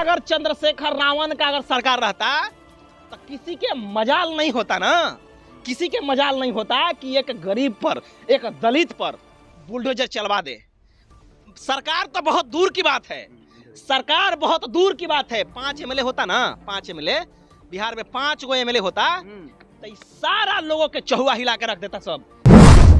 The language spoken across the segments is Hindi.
अगर चंद्रशेखर रावण का अगर सरकार रहता तो किसी के मजाल नहीं होता ना, किसी के मजाल नहीं होता कि एक गरीब पर, एक दलित पर बुलडोजर चलवा दे। सरकार तो बहुत दूर की बात है, सरकार बहुत दूर की बात है। 5 एमएलए होता ना, 5 एमएलए, बिहार में 5 गो एमएलए होता तो सारा लोगों के चहुआ हिला के रख देता। सब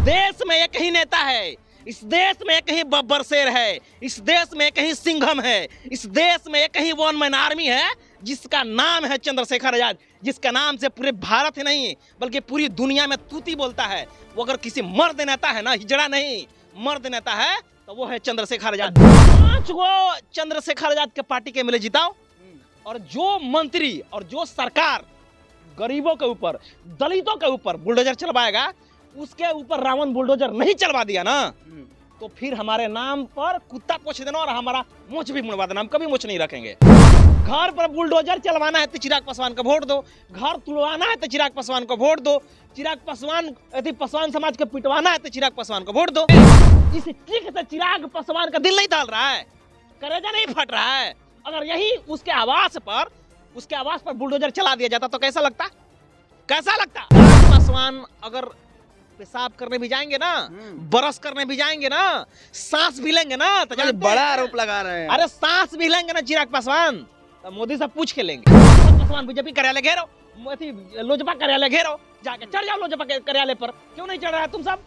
देश में एक ही नेता है, इस देश में एक ही बब्बर शेर है, इस देश में एक ही सिंघम है, इस देश में एक ही वन मैन आर्मी है जिसका नाम है चंद्रशेखर आजाद, जिसका नाम से पूरे भारत ही नहीं बल्कि पूरी दुनिया में तूती बोलता है। वो अगर किसी मर्द नेता है ना, हिजड़ा नहीं, मर्द नेता है तो वो है चंद्रशेखर आजाद। 5 गो चंद्रशेखर आजाद के पार्टी के एमएलए जिताओ और जो मंत्री और जो सरकार गरीबों के ऊपर, दलितों के ऊपर बुलडोजर चलवाएगा, उसके ऊपर रावण बुलडोजर नहीं चलवा दिया ना, तो फिर हमारे नाम पर कुत्ता पोछ देना और हमारा मूंछ भी मुड़वा देना, हम कभी मूंछ नहीं रखेंगे। घर पर बुलडोजर चलवाना है तो चिराग पासवान को वोट दो, घर तुड़वाना है तो चिराग पासवान को वोट दो, चिराग पासवान यदि पासवान समाज को पिटवाना है तो चिराग पासवान को वोट दो। इस ट्रिक से चिराग पासवान का दिल नहीं डाल रहा है, कलेजा नहीं फट रहा है। अगर यही उसके आवास पर बुलडोजर चला दिया जाता तो कैसा लगता, कैसा लगता? पासवान अगर पेशाब करने भी जाएंगे ना, ब्रश करने भी जाएंगे ना, सांस भी लेंगे ना, तो बड़ा आरोप लगा रहे हैं। अरे सांस भी लेंगे ना चिराग पासवान तो मोदी से पूछ के लेंगे। पासवान बीजेपी कार्यालय घेरो, लोजपा कार्यालय घेरो, जाके चढ़ जाओ लोजपा के कार्यालय पर। क्यों नहीं चढ़ रहा है तुम सब?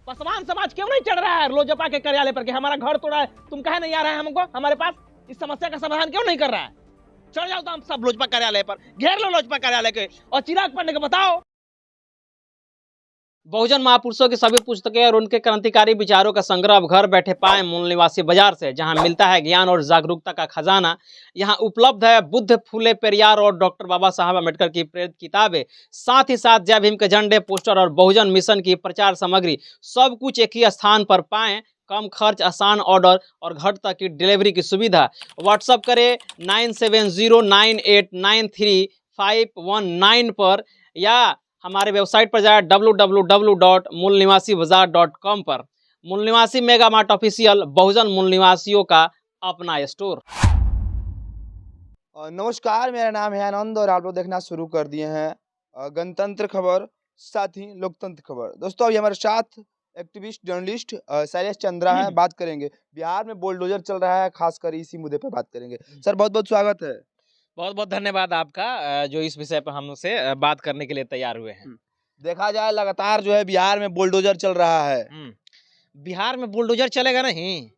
पासवान समाज क्यों नहीं चढ़ रहा है लोजपा के कार्यालय पर कि हमारा घर तोड़ा है, तुम कहे नहीं आ रहे हैं हमको, हमारे पास इस समस्या का समाधान क्यों नहीं कर रहा है? चढ़ जाओ तो हम सब लोजपा कार्यालय पर, घेर लो लोजपा कार्यालय के और चिराग पांडे को बताओ। बहुजन महापुरुषों की सभी पुस्तकें और उनके क्रांतिकारी विचारों का संग्रह अब घर बैठे पाएं मूल निवासी बाजार से, जहां मिलता है ज्ञान और जागरूकता का खजाना। यहां उपलब्ध है बुद्ध, फूले पेरियार और डॉक्टर बाबा साहब अम्बेडकर की प्रेरित किताबें, साथ ही साथ जय भीम के झंडे, पोस्टर और बहुजन मिशन की प्रचार सामग्री। सब कुछ एक ही स्थान पर पाएं, कम खर्च, आसान ऑर्डर और घर तक की डिलीवरी की सुविधा। व्हाट्सअप करें 9709893519 पर या हमारे वेबसाइट पर जाए www.मूलनिवासीबाजार.com पर। मूल निवासी मेगा मार्ट ऑफिशियल, बहुजन मूल निवासियों का अपना स्टोर। नमस्कार, मेरा नाम है आनंद और आप लोग देखना शुरू कर दिए हैं गणतंत्र खबर, साथ ही लोकतंत्र खबर। दोस्तों अभी हमारे साथ एक्टिविस्ट जर्नलिस्ट शैलेश चंद्रा है, बात करेंगे। बिहार में बुलडोजर चल रहा है, खासकर इसी मुद्दे पर बात करेंगे। सर बहुत बहुत स्वागत है। बहुत बहुत धन्यवाद आपका जो इस विषय पर हमसे बात करने के लिए तैयार हुए हैं। देखा जाए लगातार जो है बिहार में बुलडोजर चल रहा है। बिहार में बुलडोजर चलेगा नहीं,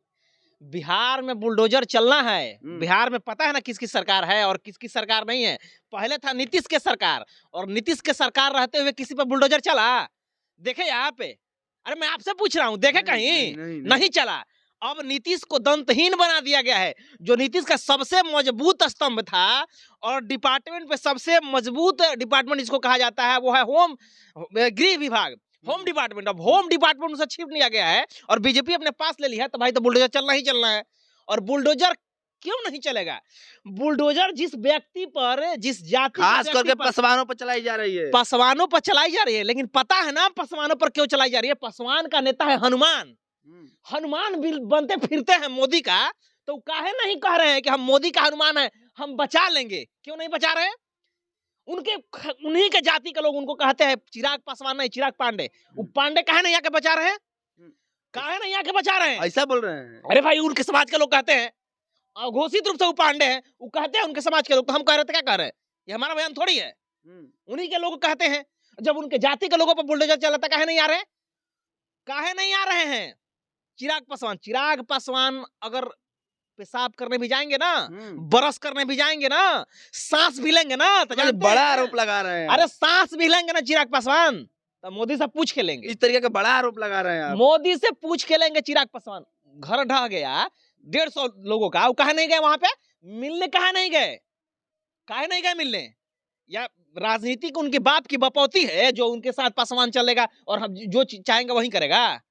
बिहार में बुलडोजर चलना है। बिहार में पता है ना किसकी सरकार है और किसकी सरकार नहीं है। पहले था नीतीश के सरकार और नीतीश के सरकार रहते हुए किसी पर बुलडोजर चला? देखे यहाँ पे? अरे मैं आपसे पूछ रहा हूँ, देखे कहीं? नहीं चला। अब नीतीश को दंतहीन बना दिया गया है। जो नीतीश का सबसे मजबूत स्तंभ था और डिपार्टमेंट पे सबसे मजबूत डिपार्टमेंट इसको कहा जाता है, वो है गृह विभाग, होम डिपार्टमेंट। अब होम डिपार्टमेंट उसे छीन लिया गया है और बीजेपी अपने पास ले लिया है, तो भाई तो बुलडोजर चलना ही चलना है। और बुलडोजर क्यों नहीं चलेगा? बुलडोजर जिस व्यक्ति पर, जिस जाति, खास करके पासवानों पर चलाई जा रही है, पासवानों पर चलाई जा रही है। लेकिन पता है ना पासवानों पर क्यों चलाई जा रही है? पासवान का नेता है हनुमान। हनुमान बिल बनते फिरते हैं मोदी का, तो काहे नहीं कह रहे हैं कि हम मोदी का हनुमान है, हम बचा लेंगे? क्यों नहीं बचा रहे? उन्हीं के जाति के लोग उनको कहते हैं चिराग पासवान नहीं, चिराग पांडे। वो पांडे काहे नहीं आके बचा रहे हैं? काहे नहीं आके बचा रहे हैं? ऐसा बोल रहे हैं। अरे भाई उनके समाज के लोग कहते हैं, घोषित रूप से वो पांडे हैं, वो कहते हैं उनके समाज के लोग, तो हम कह रहे थे क्या कह रहे हैं? ये हमारा बयान थोड़ी है। उन्हीं के लोग कहते हैं। जब उनके जाति के लोगों पर बुलडोजर चलाता, काहे नहीं आ रहे? काहे नहीं आ रहे हैं? चिराग पासवान अगर पेशाब करने भी जाएंगे ना, ब्रश करने भी जाएंगे ना, सांस भी लेंगे ना, तो बड़ा आरोप लगा रहे हैं। अरे सांस भी लेंगे ना चिराग पासवान तो मोदी से पूछ के लेंगे। इस तरीके का बड़ा आरोप लगा रहे हैं आप। मोदी से पूछ के लेंगे चिराग पासवान। घर ढह गया 150 लोगों का, वो कहा नहीं गए वहां पे मिलने? कहा नहीं गए? काहे नहीं गए मिलने? या राजनीति को उनके बाप की बपौती है जो उनके साथ पासवान चलेगा और हम जो चाहेंगे वही करेगा?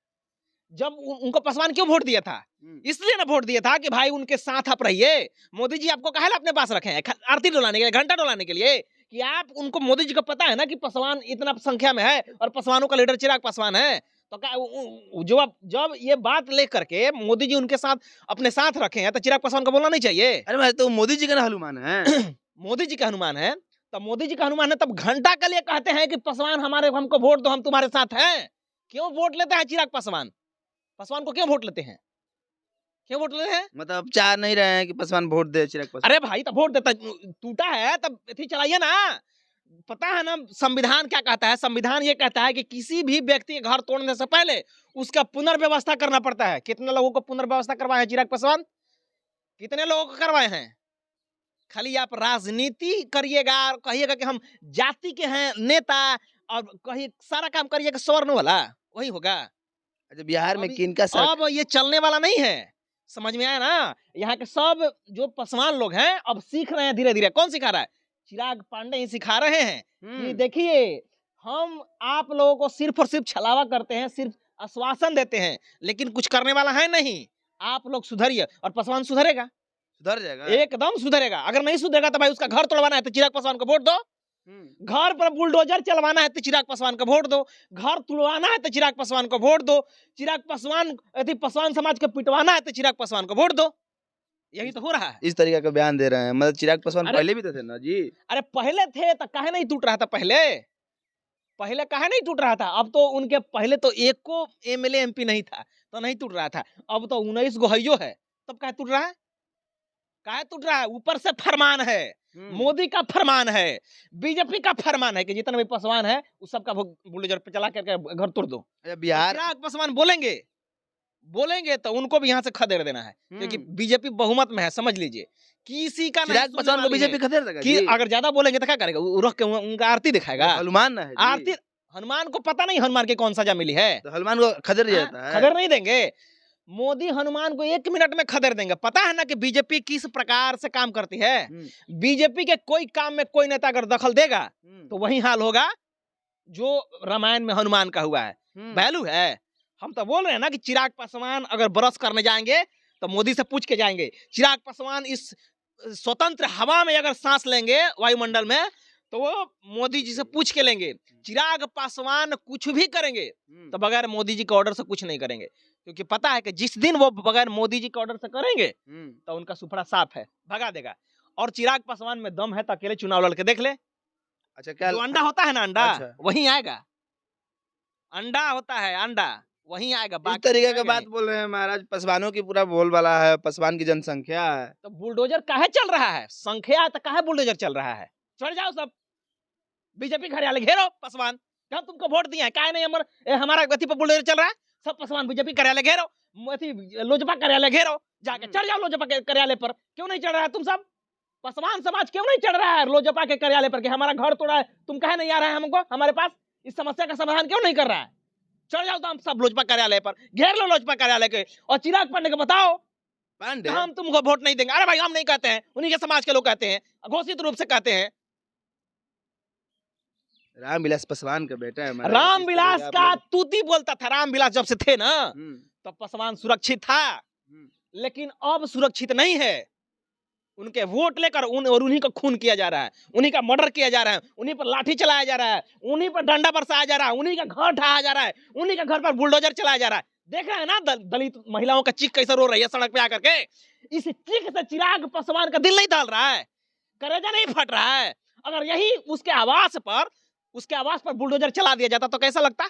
जब उनको पासवान क्यों वोट दिया था? इसलिए ना वोट दिया था कि भाई उनके साथ आप रहिए। मोदी जी आपको काहे अपने पास रखे हैं? आरती डुलाने के लिए, घंटा डुलाने के लिए? कि आप उनको, मोदी जी को पता है ना कि पासवान इतना संख्या में है और पासवानों का लीडर चिराग पासवान है, तो क्या जब ये बात लेकर के मोदी जी उनके साथ अपने साथ रखे हैं तो चिराग पासवान को बोलना नहीं चाहिए? अरे भाई तो मोदी जी का ना हनुमान है। मोदी जी का हनुमान है, तब मोदी जी का हनुमान है तब घंटा के लिए कहते हैं कि पासवान हमको वोट दो, हम तुम्हारे साथ हैं। क्यों वोट लेते हैं चिराग पासवान? पासवान को क्यों वोट लेते हैं? क्यों वोट लेते हैं? मतलब चाह नहीं रहे हैं कि पासवान वोट दे चिराग पासवान। अरे भाई तब वोट देता, टूटा है तब अथी चलाइए ना। पता है ना संविधान क्या कहता है? संविधान ये कहता है कि किसी भी व्यक्ति के घर तोड़ने से पहले उसका पुनर्व्यवस्था करना पड़ता है। कितने लोगों को पुनर्व्यवस्था करवाए हैं चिराग पासवान? कितने लोगों को करवाए हैं? खाली आप राजनीति करिएगा और कहिएगा कि हम जाति के हैं नेता, और कहीं सारा काम करिएगा स्वर्ण वाला, वही होगा। अच्छा बिहार में अभी- किनका अब ये चलने वाला नहीं है, समझ में आया ना? यहाँ के सब जो पासवान लोग हैं अब सीख रहे हैं धीरे धीरे। कौन सिखा रहा है? चिराग पांडे ही सिखा रहे हैं कि देखिए हम आप लोगों को सिर्फ और सिर्फ छलावा करते हैं, सिर्फ आश्वासन देते हैं, लेकिन कुछ करने वाला है नहीं। आप लोग सुधरिए और पासवान सुधरेगा, सुधर जाएगा। एकदम सुधरेगा। अगर नहीं सुधरेगा तो भाई उसका घर तोड़वाना है तो चिराग पासवान को वोट दो। घर पर बुलडोजर चलवाना है तो चिराग पासवान को वोट दो। घर तुड़वाना है तो चिराग पासवान को वोट दो। चिराग पासवान पासवान समाज को पिटवाना है तो चिराग पासवान को वोट दो। यही तो हो रहा है। इस तरीके का बयान दे रहे हैं, मतलब चिराग पासवान अरे- पहले भी तो थे ना जी। अरे पहले थे तो काहे नहीं टूट रहा था? पहले काहे नहीं टूट रहा था? अब तो उनके पहले तो एक को एमएलए एमपी नहीं था तो नहीं टूट रहा था। अब तो 19 गो हइयो है, तब काहे टूट रहा है? काहे टूट रहा है? ऊपर से फरमान है, मोदी का फरमान है, बीजेपी का फरमान है कि जितना भी पासवान है उस सबका बुलडोजर पे चला करके घर तोड़ दो। अच्छा बिहार चिराग पासवान बोलेंगे तो उनको भी यहाँ से खदेड़ देना है, क्योंकि बीजेपी बहुमत में है, समझ लीजिए। किसी का नहीं चिराग सुनने पासवान को वाली है। बीजेपी खदेड़ देगा कि जी। अगर ज्यादा बोलेंगे तो क्या करेगा? वो रख के उनका आरती दिखाएगा। हनुमान ना है जी। आरती हनुमान को पता नहीं हनुमान की कौन सजा मिली है? तो हनुमान को खदेड़ दिया जाता है। खदेड़ नहीं देंगे। मोदी हनुमान को 1 मिनट में खदेड़ देंगे। पता है ना कि बीजेपी किस प्रकार से काम करती है? बीजेपी के कोई काम में कोई नेता अगर दखल देगा तो वही हाल होगा जो रामायण में हनुमान का हुआ है। वैल्यू है। हम तो बोल रहे हैं ना कि चिराग पासवान अगर ब्रश करने जाएंगे तो मोदी से पूछ के जाएंगे। चिराग पासवान इस स्वतंत्र हवा में अगर सांस लेंगे वायुमंडल में तो वो मोदी जी से पूछ के लेंगे। चिराग पासवान कुछ भी करेंगे तो बगैर मोदी जी के ऑर्डर से कुछ नहीं करेंगे, क्योंकि पता है कि जिस दिन वो बगैर मोदी जी के ऑर्डर से करेंगे तो उनका सुपड़ा साफ है, भगा देगा। और चिराग पासवान में दम है तो अकेले चुनाव लड़ के देख ले। अच्छा क्या जो अंडा होता है ना, अंडा अच्छा। वहीं आएगा। अंडा होता है, अंडा वहीं आएगा। इस बाकी तरीके आएगा का बात नहीं। बोल रहे हैं महाराज। पासवानों की पूरा बोलबाला है, पासवान की जनसंख्या है। तो बुलडोजर काहे चल रहा है? संख्या तो काहे बुलडोजर चल रहा है? चढ़ जाओ सब, बीजेपी कार्यालय घेरो पासवान। हम तुमको वोट दिए हैं, काहे नहीं हमारा गति पर बुलडोजर चल रहा है? सब पासवान बीजेपी कार्यालय घेरो, लोजपा कार्यालय घेरो, जाके चढ़ जाओ लोजपा के कार्यालय पर। क्यों नहीं चढ़ रहा है तुम सब? पासवान समाज क्यों नहीं चढ़ रहा है लोजपा के कार्यालय पर कि हमारा घर तोड़ा है? तुम काहे नहीं आ रहा है हमको हमारे पास? इस समस्या का समाधान क्यों नहीं कर रहा है? चढ़ जाओ तो हम सब लोजपा कार्यालय पर, घेर लो लोजपा कार्यालय के, और चिराग पांडे को बताओ पांडे हम तुमको वोट नहीं देंगे। अरे भाई हम नहीं कहते हैं, उन्हीं के समाज के लोग कहते हैं, घोषित रूप से कहते हैं। रामविलास पासवान का बेटा है महाराज। रामविलास इस तरीके का आप तूती बोलता था। रामविलास जब से थे ना लोग- तब पासवान सुरक्षित था, लेकिन अब सुरक्षित नहीं है। उनके वोट लेकर और उन्हीं को खून किया जा रहा है, उन्हीं का मर्डर किया जा रहा है, उन्हीं पर लाठी चलाया जा रहा है, उन्हीं पर डंडा बरसाया जा रहा है, उन्हीं का घर ढाया जा रहा है, उन्हीं के घर पर बुलडोजर चलाया जा रहा है। देख रहे हैं ना दलित महिलाओं का चीख कैसे रो रही है सड़क पे आकर के। इस चीख से चिराग पासवान का दिल नहीं दहल रहा है, कलेजा नहीं फट रहा है। अगर यही उसके आवास पर बुलडोजर चला दिया जाता तो कैसा लगता?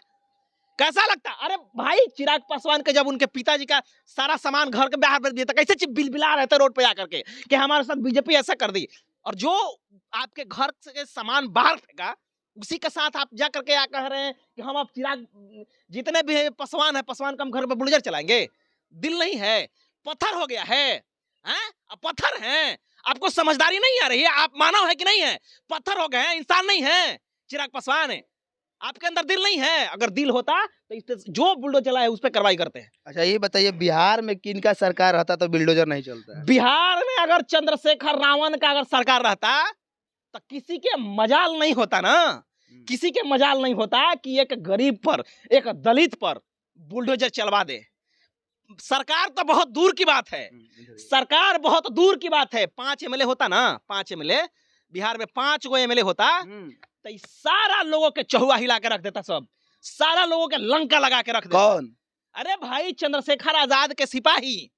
अरे भाई चिराग पासवान के जब उनके पिताजी का सारा सामान घर के बाहर भेज दिया था, कैसे बिलबिला रहे थे रोड पे आकर के कि हमारे साथ बीजेपी ऐसा कर दी। और जो आपके घर से सामान बाहर फेंका उसी के साथ आप जा करके क्या कह रहे हैं कि हम अब चिराग जितने भी पासवान है, पासवान का हम घर पे बुलडोजर चलाएंगे। दिल नहीं है, पत्थर हो गया है। अब पत्थर हैं, आपको समझदारी नहीं आ रही है? आप मानव है कि नहीं है? पत्थर हो गए हैं, इंसान नहीं है चिराग पासवान है। आपके अंदर दिल नहीं है। अगर दिल होता तो जो बुलडोजर चला है उस पर कार्रवाई करते हैं। अच्छा ये बताइए बिहार में किनका सरकार रहता तो बुलडोजर नहीं चलता है? बिहार में अगर चंद्रशेखर रावण का अगर सरकार रहता तो किसी के मजाल नहीं होता ना, किसी के मजाल नहीं होता कि एक गरीब पर, एक दलित पर बुलडोजर चलवा दे। सरकार तो बहुत दूर की बात है, सरकार बहुत दूर की बात है। 5 एमएलए होता ना, 5 एमएलए बिहार में 5 गो एमएलए होता तो सारा लोगों के चहुआ हिला के रख देता। सब सारा लोगों के लंका लगा के रख देता। कौन? अरे भाई चंद्रशेखर आजाद के सिपाही।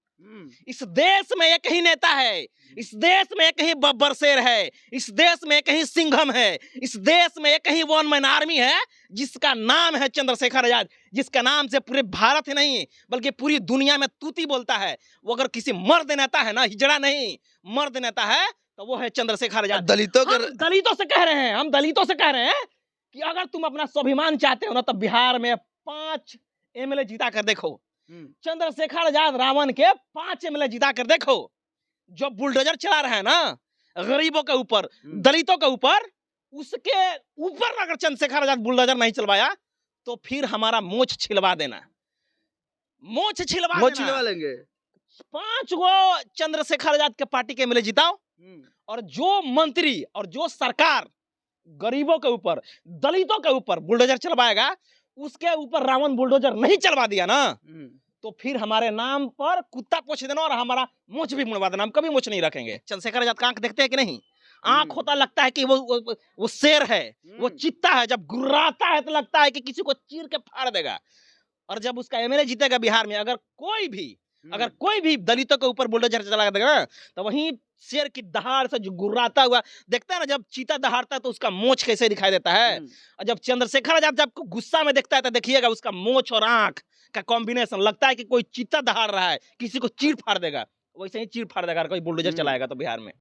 इस देश में एक ही नेता है, इस देश में एक ही बब्बर शेर है, इस देश में एक ही सिंघम है, इस देश में एक ही वन मैन आर्मी है जिसका नाम है चंद्रशेखर आजाद, जिसका नाम से पूरे भारत ही नहीं बल्कि पूरी दुनिया में तूती बोलता है। वो अगर किसी मर्द नेता है ना, हिजड़ा नहीं, मर्द नेता है तो वो है चंद्रशेखर आजाद। दलितों हम दलितों से कह रहे हैं, हम दलितों से कह रहे हैं कि अगर तुम अपना स्वाभिमान चाहते हो ना तो बिहार में 5 एमएलए जीता कर देखो। चंद्रशेखर आजाद रावण के 5 एमएलए जीता कर देखो। जो बुलडोजर चला रहा है ना गरीबों के ऊपर, दलितों के ऊपर, उसके ऊपर अगर चंद्रशेखर आजाद बुलडोजर नहीं चलवाया तो फिर हमारा मोछ छिलवा देना, मोछ छिलवा लेंगे। 5 गो चंद्रशेखर आजाद के पार्टी के एमएलए जिताओ और जो मंत्री और जो सरकार गरीबों के ऊपर, दलितों के ऊपर बुलडोजर चलवाएगा, उसके ऊपर रावण बुलडोजर नहीं चलवा दिया ना तो फिर हमारे नाम पर कुत्ता पोछ देना और हमारा मूंछ भी मुड़वा देना। हम कभी मूंछ नहीं रखेंगे। चंद्रशेखर आजाद का आंख देखते हैं कि नहीं? आंख होता लगता है कि वो शेर है, वो चित्ता है। जब गुर्राता है तो लगता है कि किसी को चीर के फाड़ देगा। और जब उसका एमएलए जीतेगा बिहार में, अगर कोई भी दलितों के ऊपर बुलडोजर चला देगा ना तो वहीं शेर की दहाड़ से जो गुर्राता हुआ देखता है ना, जब चीता दहाड़ता है तो उसका मोछ कैसे दिखाई देता है। और जब चंद्रशेखर आजाद जब गुस्सा में देखता है तो देखिएगा उसका मोछ और आंख का कॉम्बिनेशन लगता है कि कोई चीता दहाड़ रहा है, किसी को चीर फाड़ देगा। वैसे ही चीर फाड़ देगा कोई बुलडोजर चलाएगा तो बिहार में।